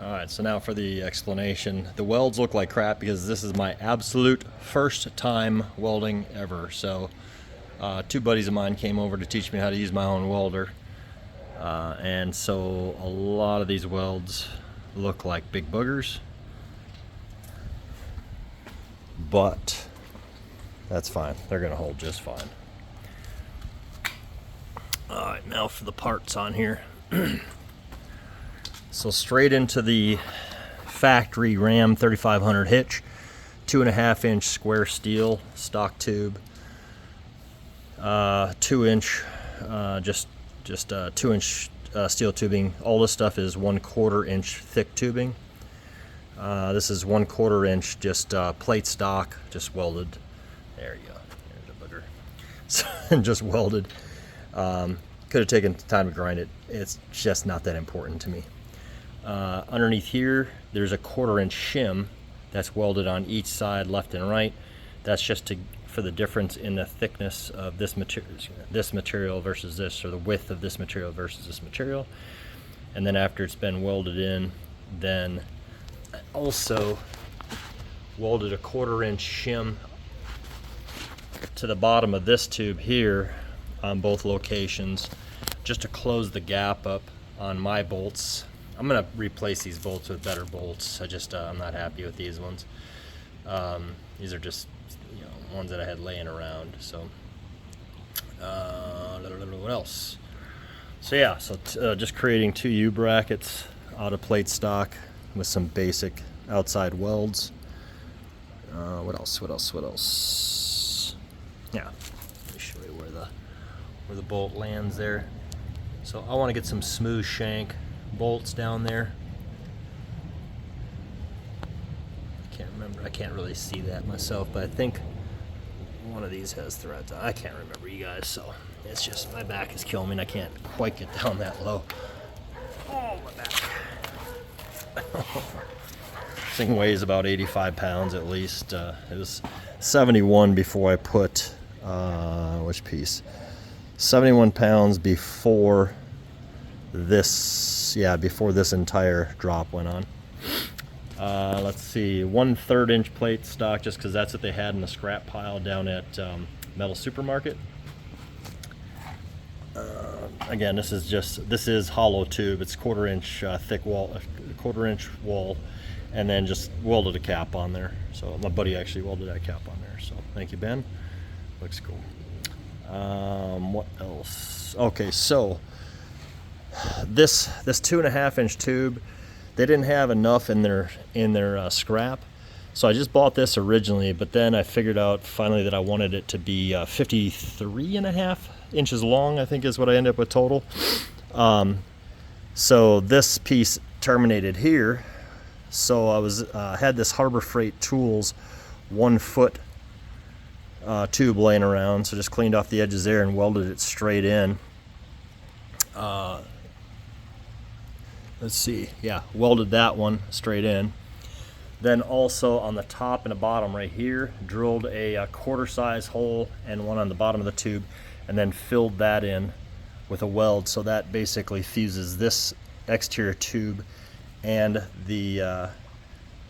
Alright, so now for the explanation. The welds look like crap because this is my absolute first time welding ever. So two buddies of mine came over to teach me how to use my own welder. And so a lot of these welds look like big boogers. But that's fine. They're going to hold just fine. Alright, now for the parts on here. So straight into the factory Ram 3500 hitch, 2.5-inch square steel stock tube, 2-inch, just 2-inch steel tubing. All this stuff is 1/4 inch thick tubing. This is 1/4 inch just plate stock, just welded. There you go. There's a booger. So, just welded. Could have taken time to grind it. It's just not that important to me. Underneath here, there's a 1/4 inch shim that's welded on each side, left and right. That's just for the difference in the thickness of this material versus this, or the width of this material versus this material. And then after it's been welded in, then I also welded a 1/4 inch shim to the bottom of this tube here on both locations, just to close the gap up on my bolts. I'm gonna replace these bolts with better bolts. I'm not happy with these ones. These are just, ones that I had laying around. So what else? So yeah, just creating 2 U brackets out of plate stock with some basic outside welds. What else? Yeah, let me show you where the bolt lands there. So I want to get some smooth shank bolts down there. I can't really see that myself, but I think one of these has threads. I can't remember, you guys, so it's just my back is killing me and I can't quite get down that low. Oh, my back. This thing weighs about 85 pounds at least. It was 71 before I put which piece? 71 pounds before this, before this entire drop went on. Let's see, 1/3 inch plate stock, just because that's what they had in the scrap pile down at Metal Supermarket. Again, this is hollow tube. It's 1/4 inch thick wall, 1/4 inch wall, and then just welded a cap on there. So my buddy actually welded that cap on there. So thank you, Ben. Looks cool. What else? Okay, so this 2.5 inch tube, they didn't have enough in their scrap, so I just bought this originally, but then I figured out finally that I wanted it to be 53.5 inches long, I think is what I ended up with total. So this piece terminated here, so I had this Harbor Freight Tools 1 foot tube laying around, so just cleaned off the edges there and welded it straight in. Let's see, welded that one straight in. Then also on the top and the bottom right here, drilled a 1/4 size hole and one on the bottom of the tube, and then filled that in with a weld, so that basically fuses this exterior tube and the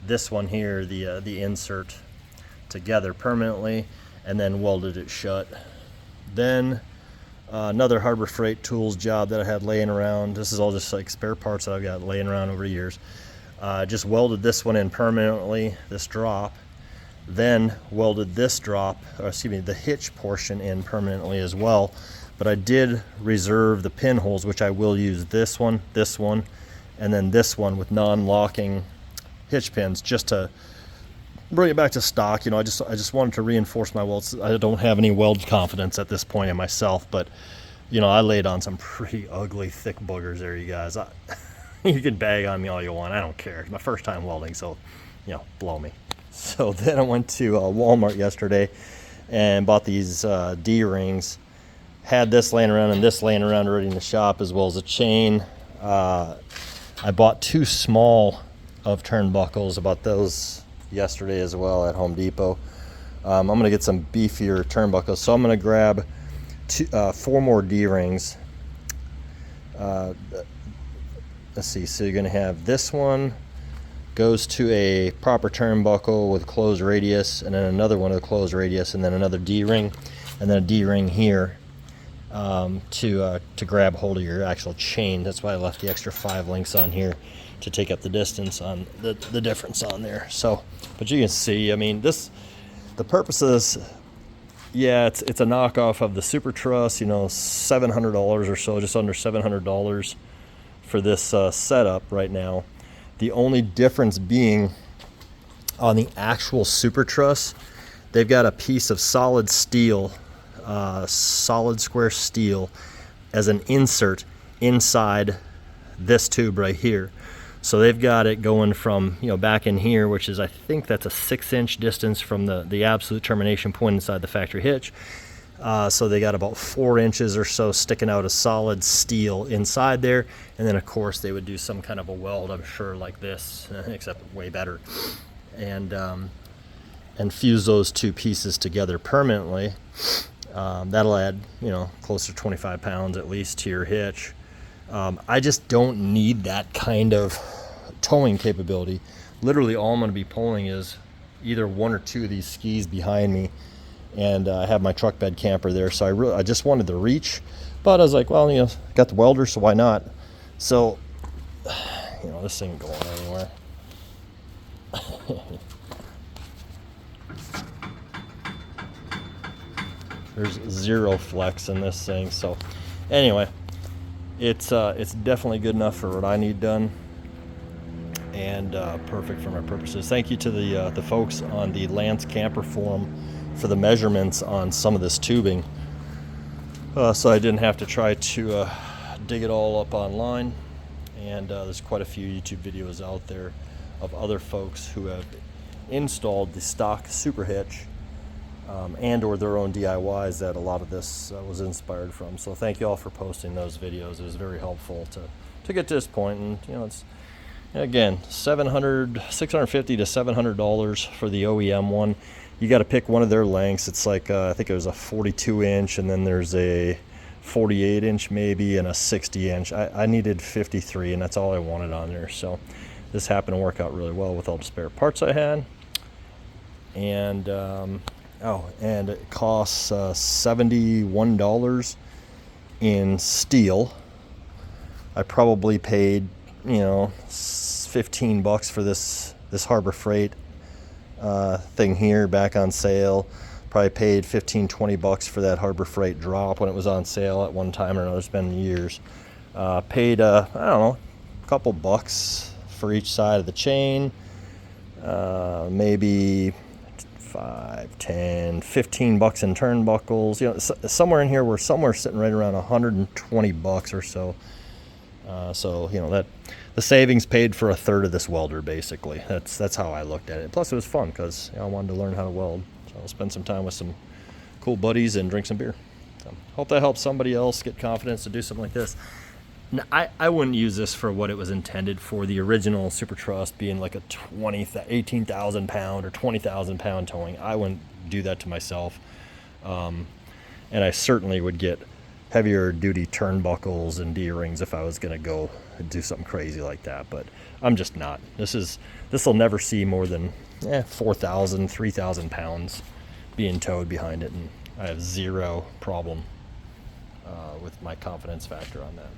this one here, the insert, together permanently, and then welded it shut. Then another Harbor Freight Tools job that I had laying around. This is all just like spare parts that I've got laying around over the years. Just welded this one in permanently, this drop. Then welded this the hitch portion in permanently as well. But I did reserve the pinholes, which I will use this one, and then this one with non-locking hitch pins, just to bring it back to stock. I just wanted to reinforce my welds. I don't have any weld confidence at this point in myself, but I laid on some pretty ugly thick boogers there, you guys. You can bag on me all you want, I don't care. It's my first time welding, so blow me. So then I went to Walmart yesterday and bought these D-rings. Had this laying around and this laying around already in the shop, as well as a chain. I bought 2 small of turnbuckles. I bought those yesterday as well at Home Depot. I'm gonna get some beefier turnbuckles, so I'm gonna grab 4 more D-rings. let's see, so you're going to have this one goes to a proper turnbuckle with closed radius, and then another one with a closed radius, and then another D-ring, and then a D-ring here to grab hold of your actual chain. That's why I left the extra 5 links on here to take up the distance on the difference on there. So, but you can see, I mean, the purpose of this, yeah, it's a knockoff of the Supertruss, you know, $700 or so, just under $700 for this setup right now. The only difference being on the actual Supertruss, they've got a piece of solid steel, solid square steel, as an insert inside this tube right here. So they've got it going from, you know, back in here, which is, I think that's a 6-inch distance from the absolute termination point inside the factory hitch. So they got about 4 inches or so sticking out of solid steel inside there. And then of course they would do some kind of a weld, I'm sure, like this, except way better. And fuse those two pieces together permanently. That'll add, you know, close to 25 pounds at least to your hitch. I just don't need that kind of towing capability. Literally all I'm going to be pulling is either 1 or 2 of these skis behind me, and I have my truck bed camper there, so I just wanted the reach, but I was like, well, you know, got the welder, so why not? So, you know, this thing ain't going anywhere. There's 0 flex in this thing. So anyway, it's definitely good enough for what I need done, and perfect for my purposes. Thank you to the folks on the Lance Camper forum for the measurements on some of this tubing, so I didn't have to try to dig it all up online. And there's quite a few YouTube videos out there of other folks who have installed the stock super hitch and or their own DIYs that a lot of this was inspired from. So thank you all for posting those videos. It was very helpful to get to this point. And you know, it's, again, $650 to $700 for the OEM one. You got to pick one of their lengths. It's like I think it was a 42-inch, and then there's a 48-inch maybe, and a 60-inch. I needed 53, and that's all I wanted on there. So this happened to work out really well with all the spare parts I had. And and it costs $71 in steel. I probably paid, you know, $15 for this Harbor Freight thing here back on sale. Probably paid $15-20 for that Harbor Freight drop when it was on sale at one time or another. It's been years. Paid I don't know, a couple bucks for each side of the chain. Maybe 5, 10, $15 in turnbuckles. You know, somewhere in here we're sitting right around $120 or so. So you know that the savings paid for a third of this welder, basically. That's how I looked at it. Plus it was fun because, you know, I wanted to learn how to weld. So I'll spend some time with some cool buddies and drink some beer. So hope that helps somebody else get confidence to do something like this. Now, I wouldn't use this for what it was intended for. The original Supertruss being like a 18,000 pound or 20,000 pound towing. I wouldn't do that to myself. And I certainly would get heavier duty turnbuckles and D-rings if I was going to go do something crazy like that. But I'm just not. This will never see more than 4,000, 3,000 pounds being towed behind it, and I have 0 problem with my confidence factor on that.